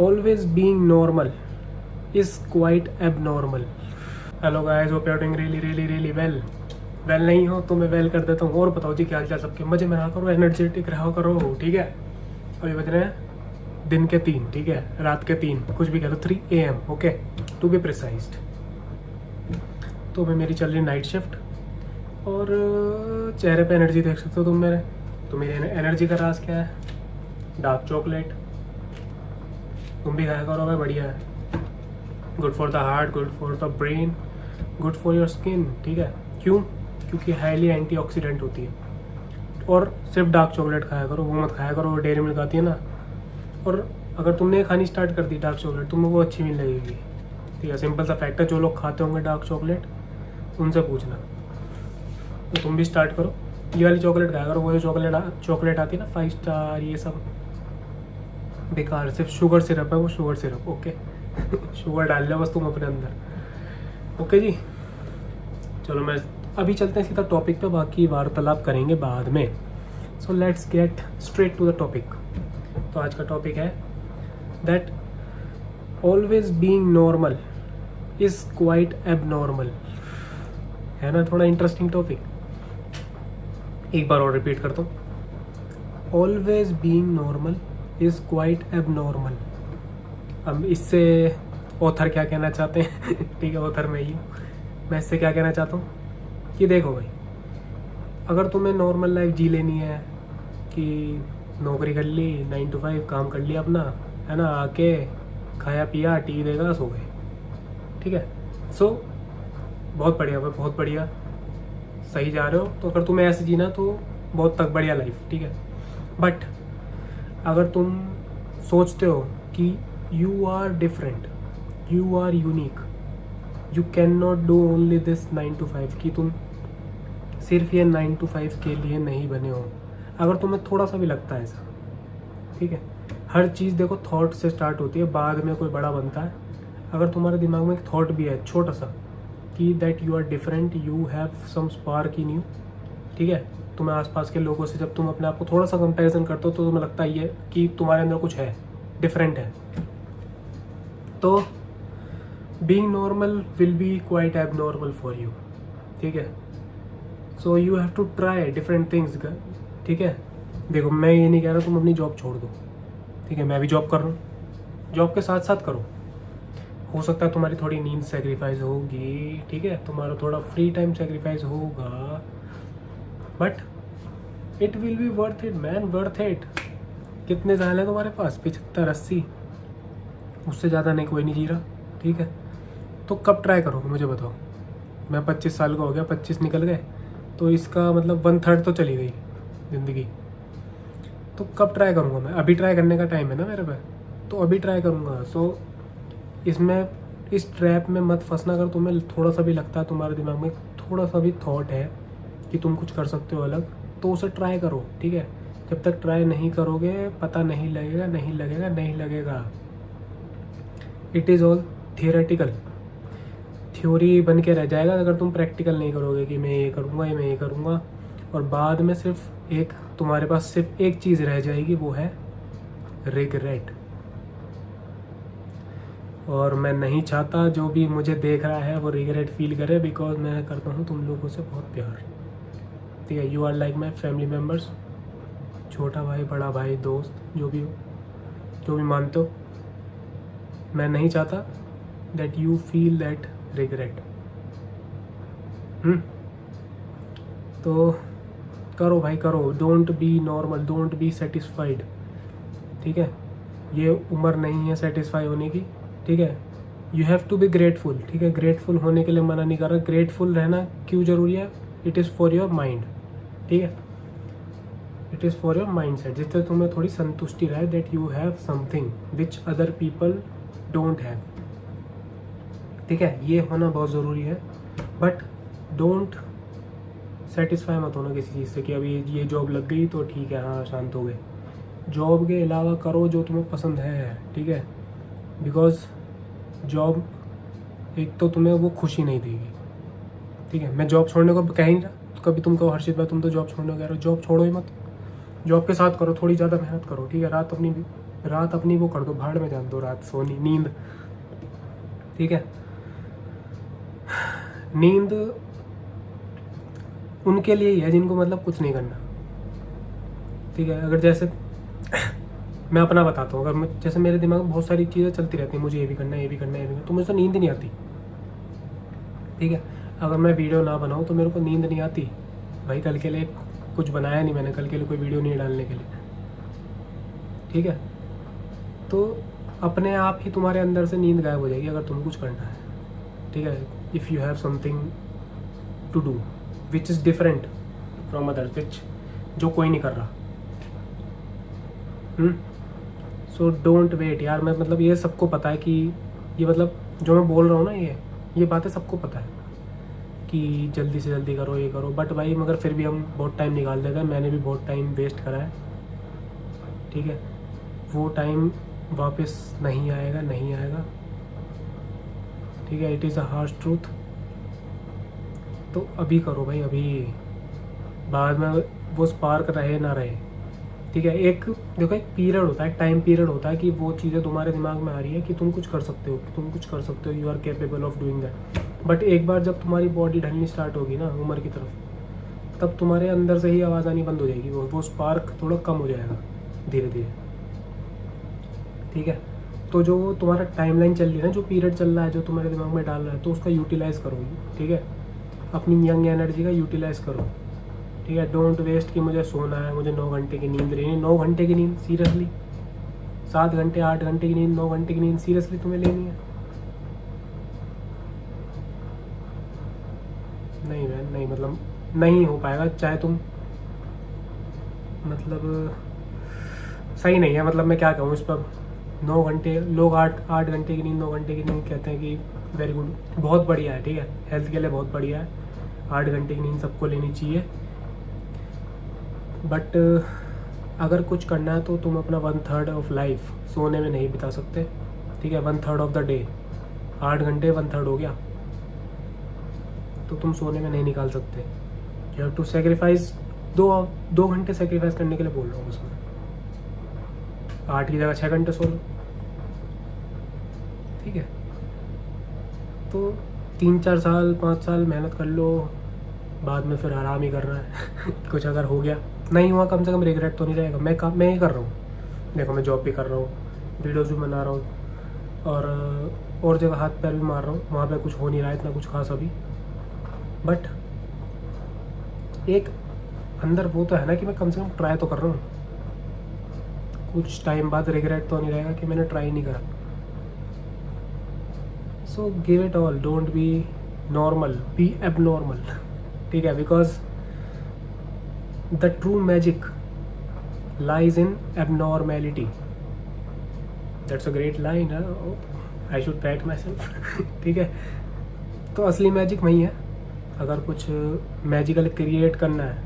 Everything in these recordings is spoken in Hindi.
always being normal is quite abnormal. Hello guys, hope you're doing really well. Well नहीं हो तो मैं वेल कर देता हूँ। और बताओ जी क्या हाल चाल सबके, मजे में रहा करो, एनर्जेटिक रहा करो, ठीक है। अभी बज रहे हैं दिन के 3, ठीक है, रात के 3, कुछ भी कह लो, 3 AM, okay, to be precised. तो मैं मेरी चल रही नाइट शिफ्ट और चेहरे पे एनर्जी देख सकते हो तुम मेरे। तो मेरी एनर्जी का राज क्या है? Dark chocolate. तुम भी खाया करो भाई, बढ़िया है, good for the heart, good for the brain, good for your skin, ठीक है। क्यों? क्योंकि हाईली एंटीऑक्सीडेंट होती है। और सिर्फ डार्क चॉकलेट खाया करो, वो मत खाया करो, डेयरी मिल्क आती है ना। और अगर तुमने खानी स्टार्ट कर दी डार्क चॉकलेट, तुम्हें वो अच्छी नहीं लगेगी, ठीक है। सिंपल सा फैक्ट है, जो लोग खाते होंगे डार्क चॉकलेट उनसे पूछना। तो तुम भी स्टार्ट करो, ये वाली चॉकलेट खाया करो। वो जो चॉकलेट आती है ना 5 स्टार, ये सब बेकार, सिर्फ शुगर सिरप है वो, शुगर सिरप, ओके। शुगर डाल लो बस तुम अपने अंदर, ओके जी। चलो मैं अभी चलते हैं सीधा टॉपिक पे, बाकी वार्तालाप करेंगे बाद में। So let's get straight to the topic. तो आज का टॉपिक है that always being normal is quite abnormal. है ना थोड़ा इंटरेस्टिंग टॉपिक? एक बार और रिपीट करता हूँ, always being normal is quite abnormal. अब इससे ऑथर क्या कहना चाहते हैं? ठीक है, ऑथर मैं ही हूँ। मैं इससे क्या कहना चाहता हूँ कि देखो भाई, अगर तुम्हें नॉर्मल लाइफ जी लेनी है कि नौकरी कर ली, 9 to 5 काम कर लिया अपना, है ना, आके खाया पिया, टी देगा, सो गए, ठीक है। सो बहुत बढ़िया भाई, बहुत बढ़िया, सही जा रहे हो। तो अगर तुम्हें ऐसे जीना तो बहुत तक बढ़िया लाइफ, ठीक है। बट अगर तुम सोचते हो कि you are different, you are unique, you can not do only this 9 to 5, कि तुम सिर्फ ये 9 to 5 के लिए नहीं बने हो। अगर तुम्हें थोड़ा सा भी लगता है ऐसा, ठीक है, हर चीज़ देखो थॉट से स्टार्ट होती है, बाद में कोई बड़ा बनता है। अगर तुम्हारे दिमाग में एक थॉट भी है छोटा सा कि that you are different, you have some spark in you, ठीक है, तुम्हें आसपास के लोगों से जब तुम अपने आप को थोड़ा सा कंपैरिजन करते हो तो तुम्हें लगता है ये कि तुम्हारे अंदर कुछ है, डिफरेंट है, तो being normal will be quite abnormal for you, ठीक है। So you have to try different things, ठीक है। देखो मैं ये नहीं कह रहा तुम अपनी जॉब छोड़ दो, ठीक है, मैं भी जॉब कर रहा हूँ, जॉब के साथ साथ करो। हो सकता है तुम्हारी थोड़ी नींद सेक्रीफाइस होगी, ठीक है, तुम्हारा थोड़ा फ्री टाइम सेक्रीफाइस होगा, but it will be worth it man, worth it. कितने साल हैं तुम्हारे पास? 75, 80, उससे ज़्यादा नहीं, कोई नहीं जी रहा, ठीक है। तो कब ट्राई करोगे मुझे बताओ? मैं 25 साल का हो गया, 25 निकल गए, तो इसका मतलब 1/3 तो चली गई ज़िंदगी। तो कब ट्राई करूँगा मैं? अभी ट्राई करने का टाइम है ना मेरे पे, तो अभी ट्राई करूँगा। सो इसमें, इस ट्रैप में मत फंसना। अगर तुम्हें थोड़ा सा भी लगता है, तुम्हारे दिमाग में थोड़ा सा भी थॉट है कि तुम कुछ कर सकते हो अलग, तो उसे ट्राई करो, ठीक है। जब तक ट्राई नहीं करोगे पता नहीं लगेगा, नहीं लगेगा, नहीं लगेगा। It is all theoretical, theory बन के रह जाएगा अगर तुम प्रैक्टिकल नहीं करोगे कि मैं ये करूँगा, मैं ये करूँगा, और बाद में सिर्फ एक, तुम्हारे पास सिर्फ एक चीज़ रह जाएगी, वो है रिग्रेट। और मैं नहीं चाहता जो भी मुझे देख रहा है वो रिग्रेट फील करे, बिकॉज मैं करता हूँ तुम लोगों से बहुत प्यार, ठीक है। You are like my family members, छोटा भाई, बड़ा भाई, दोस्त, जो भी हो, जो भी मानते हो। मैं नहीं चाहता that you feel that regret. तो करो भाई, करो। Don't be normal, don't be satisfied, ठीक है। ये उम्र नहीं है सेटिस्फाई होने की, ठीक है। You have to be grateful, ठीक है। ग्रेटफुल होने के लिए मना नहीं कर रहा, ग्रेटफुल रहना क्यों ज़रूरी है? It is for your mind, ठीक है। It is for your mind set, जिससे तुम्हें थोड़ी संतुष्टि रहे that you have something which other people don't have, ठीक है। ये होना बहुत ज़रूरी है। बट डोंट सेटिस्फाई मत होना किसी चीज़ से कि अभी ये जॉब लग गई तो ठीक है, हाँ शांत हो गए। जॉब के अलावा करो जो तुम्हें पसंद है, ठीक है। बिकॉज जॉब एक तो तुम्हें वो खुशी नहीं देगी, ठीक है। मैं जॉब छोड़ने को कह ही नहीं रहा, तो कभी तुम कहो हर्षित भाई तुम तो जॉब छोड़ने को कह रहे हो, जॉब छोड़ो ही मत, जॉब के साथ करो, थोड़ी ज़्यादा मेहनत करो, ठीक है। रात अपनी रात अपनी वो कर दो, भाड़ में जान दो रात सोनी नींद, ठीक है। नींद उनके लिए ही है जिनको मतलब कुछ नहीं करना, ठीक है। अगर जैसे मैं अपना बताता हूँ, अगर जैसे मेरे दिमाग में बहुत सारी चीज़ें चलती रहती हैं, मुझे ये भी करना है, ये भी करना है, ये भी करना है, तो मुझे तो नींद नहीं आती, ठीक है। अगर मैं वीडियो ना बनाऊँ तो मेरे को नींद नहीं आती भाई, कल के लिए कुछ बनाया नहीं मैंने, कल के लिए कोई वीडियो नहीं डालने के लिए, ठीक है। तो अपने आप ही तुम्हारे अंदर से नींद गायब हो जाएगी अगर तुम कुछ करना है, ठीक है। If you have something to do which is different from others, which जो कोई नहीं कर रहा। सो डोंट वेट यार। मैं मतलब ये सबको पता है कि ये मतलब जो मैं बोल रहा हूँ ना, ये बातें सबको पता है कि जल्दी से जल्दी करो, ये करो, बट भाई मगर फिर भी हम बहुत टाइम निकाल देते हैं। मैंने भी बहुत टाइम वेस्ट करा है, ठीक है। वो टाइम वापस नहीं आएगा, नहीं आएगा, ठीक है। It is a harsh truth. तो अभी करो भाई, अभी, बाद में वो स्पार्क रहे ना रहे, ठीक है। एक देखो, एक पीरियड होता है, एक टाइम पीरियड होता है कि वो चीज़ें तुम्हारे दिमाग में आ रही है कि तुम कुछ कर सकते हो, कि तुम कुछ कर सकते हो, you are capable of doing that. But एक बार जब तुम्हारी बॉडी ढलनी स्टार्ट होगी ना उम्र की तरफ, तब तुम्हारे अंदर से ही आवाज़ आनी बंद हो जाएगी, वो स्पार्क थोड़ा कम हो जाएगा धीरे धीरे, ठीक है। तो जो तुम्हारा टाइमलाइन चल रही है ना, जो पीरियड चल रहा है, जो तुम्हारे दिमाग में डाल रहा है, तो उसका यूटिलाइज़ करो, ठीक है। अपनी यंग एनर्जी का यूटिलाइज़ करो, ठीक है। डोंट वेस्ट कि मुझे सोना है, मुझे 9 घंटे की नींद लेनी है। 9 घंटे की नींद सीरियसली? 7 घंटे 8 घंटे की नींद, 9 घंटे की नींद सीरियसली तुम्हें लेनी है? नहीं मैन, नहीं, मतलब नहीं हो पाएगा। चाहे तुम मतलब सही नहीं है, मतलब मैं क्या कहूँ इस पर। 9 घंटे, लोग 8 घंटे की नींद, 9 घंटे की नींद कहते हैं कि वेरी गुड, बहुत बढ़िया है, ठीक है, हेल्थ के लिए बहुत बढ़िया है। 8 घंटे की नींद सबको लेनी चाहिए। बट अगर कुछ करना है तो तुम अपना 1/3 ऑफ लाइफ सोने में नहीं बिता सकते, ठीक है। 1/3 ऑफ द डे, 8 घंटे 1/3 हो गया, तो तुम सोने में नहीं निकाल सकते। यू हैव टू सेक्रीफाइस, 2 घंटे सेक्रीफाइस करने के लिए बोल रहा हूँ उसमें। 8 की जगह 6 घंटे सो लो, ठीक है। तो 3-4 साल 5 साल मेहनत कर लो, बाद में फिर आराम ही करना है। कुछ अगर हो गया, नहीं हुआ, कम से कम रिग्रेट तो नहीं रहेगा। मैं ही कर रहा हूँ, देखो मैं जॉब भी कर रहा हूँ, वीडियोज़ भी बना रहा हूँ, और जगह हाथ पैर भी मार रहा हूँ, वहाँ पे कुछ हो नहीं रहा है इतना कुछ खास अभी। बट एक अंदर वो तो है ना कि मैं कम से कम ट्राई तो कर रहा हूँ। कुछ टाइम बाद रिग्रेट तो नहीं रहेगा कि मैंने ट्राई नहीं करा। So give it all, don't be normal, be abnormal, ठीक है। Because the true magic lies in abnormality. That's a great line, I should pat my self, ठीक है। तो असली मैजिक वही है। अगर कुछ मैजिकल क्रिएट करना है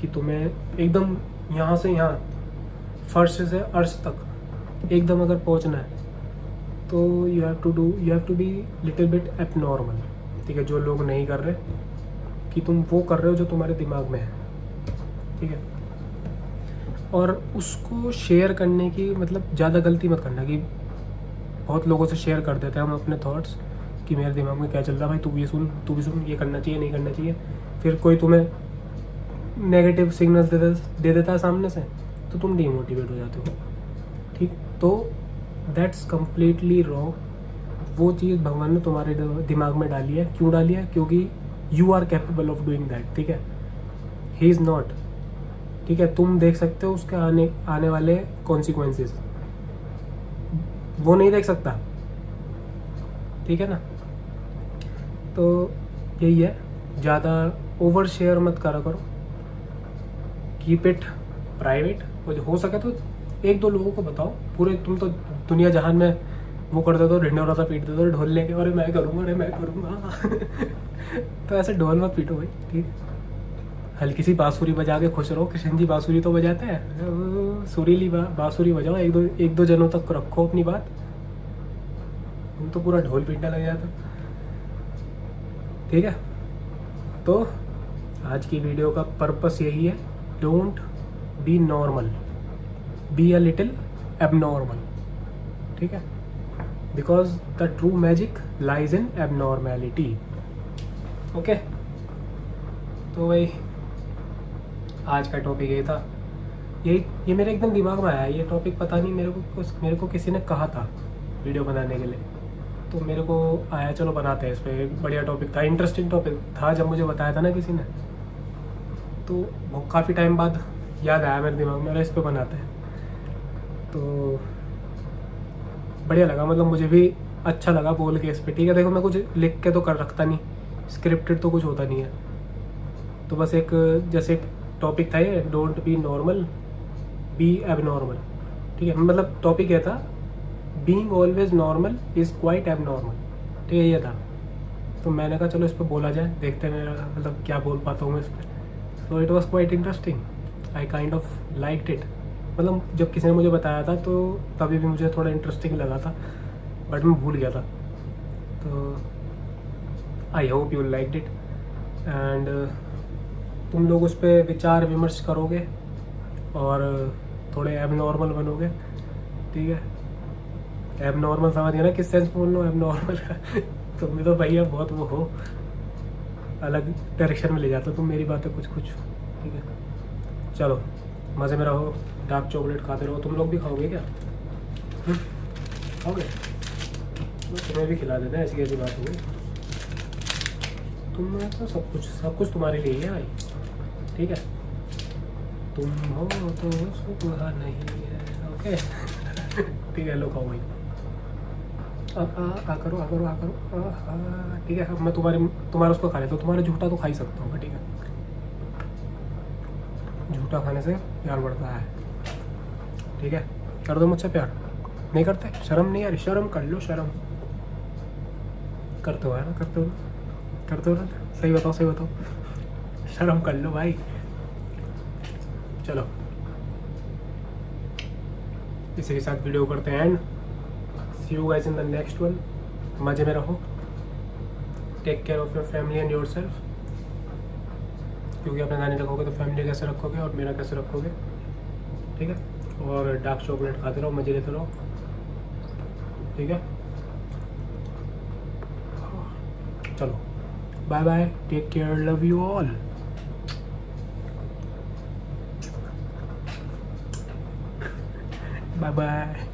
कि तुम्हें एकदम यहाँ से यहाँ, फर्श से अर्श तक एकदम अगर पहुँचना है, तो you have to be little bit abnormal, ठीक है। जो लोग नहीं कर रहे, कि तुम वो कर रहे हो जो तुम्हारे दिमाग में है, ठीक है। और उसको शेयर करने की मतलब ज़्यादा गलती मत करना कि बहुत लोगों से शेयर कर देते हैं हम अपने थॉट्स कि मेरे दिमाग में क्या चल रहा है भाई, तू भी सुन, ये करना चाहिए, नहीं करना चाहिए। फिर कोई तुम्हें नेगेटिव सिग्नल्स दे देता है सामने से, तो तुम डीमोटिवेट हो जाते हो, ठीक। तो दैट्स कम्प्लीटली रॉन्ग। वो चीज़ भगवान ने तुम्हारे दिमाग में डाली है। क्यों डाली है? क्योंकि you are capable of doing that, ठीक है। ही इज़ नॉट, ठीक है। तुम देख सकते हो उसके आने वाले कॉन्सिक्वेंसेस, वो नहीं देख सकता, ठीक है ना। तो यही है, ज़्यादा ओवर शेयर मत करा करो, कीप इट प्राइवेट। और हो सके तो 1-2 लोगों को बताओ। पूरे तुम तो दुनिया जहान में वो कर देते हो, ढिंडोरा सा पीट देते हो ढोल लेके, अरे मैं करूँगा, अरे मैं करूँगा। तो ऐसे ढोल मत पीटो भाई, ठीक। हल्की सी बांसुरी बजा के खुश रहो। कृष्ण जी बांसुरी तो बजाते हैं, सुरीली बांसुरी बजाओ। एक दो जनों तक रखो अपनी बात, तुम तो पूरा ढोल पीटने लग जाता, ठीक है। तो आज की वीडियो का पर्पस यही है, don't be normal, be a little abnormal, ठीक है, because the true magic lies in abnormality. Okay, तो भाई आज का टॉपिक ये था, ये मेरे एकदम दिमाग में आया ये टॉपिक, पता नहीं मेरे को किसी ने कहा था वीडियो बनाने के लिए, तो मेरे को आया चलो बनाते हैं इस पर। एक बढ़िया टॉपिक था, इंटरेस्टिंग टॉपिक था, जब मुझे बताया था ना किसी ने, तो वो काफ़ी टाइम बाद याद आया मेरे दिमाग में, इस पर बनाते हैं। तो बढ़िया लगा, मतलब मुझे भी अच्छा लगा बोल के इस पर। ठीक है, देखो मैं कुछ लिख के तो कर रखता नहीं, स्क्रिप्टेड तो कुछ होता नहीं है, तो बस एक जैसे टॉपिक था ये, don't be normal be abnormal. ठीक है, मतलब टॉपिक ये था, being always normal is quite abnormal. ठीक है, ये था, तो मैंने कहा चलो इस पर बोला जाए, देखते हैं मेरा मतलब क्या बोल पाता हूँ मैं इस पर। So it was quite interesting, I kind of liked it. मतलब जब किसी ने मुझे बताया था तो तभी भी मुझे थोड़ा इंटरेस्टिंग लगा था, बट मैं भूल गया था। तो I hope you liked it, and तुम लोग उस पर विचार विमर्श करोगे और थोड़े एबनॉर्मल बनोगे। ठीक है, एबनॉर्मल समझ गया ना किस सेंस बोल लो एबनॉर्मल का। तुम भी तो भैया बहुत वो हो, अलग डायरेक्शन में ले जाते हो तुम मेरी बातें कुछ। ठीक है, चलो मज़े में रहो, डार्क चॉकलेट खाते रहो। तुम लोग भी खाओगे क्या? खाओगे? तुम्हें भी खिला देते हैं, ऐसी कैसी बात होगी। तुम तो सब कुछ तुम्हारे लिए ही है भाई। ठीक है, तुम हो तो सुबह नहीं है। ओके ठीक है, लो खाओ भाई, आ करो। ठीक है, अब मैं तुम्हारा उसको खा लेता हूँ, तुम्हारा झूठा तो खा ही सकता हूँ। ठीक है, झूठा खाने से प्यार बढ़ता है। ठीक है, कर दो मुझसे प्यार। नहीं करते? शर्म नहीं आ रही? शर्म कर लो, शर्म करते हो है ना? करते हो ना? सही बताओ, शर्म कर लो भाई। चलो इसी के साथ वीडियो करते हैं and see you guys in the next one. मज़े में रहो, take care of your family and yourself, क्योंकि अपना ध्यान रखोगे तो फैमिली कैसे रखोगे और मेरा कैसे रखोगे। ठीक है, और डार्क चॉकलेट खाते रहो, मज़े लेते रहो। ठीक है, चलो bye bye, take care, love you all. Bye bye.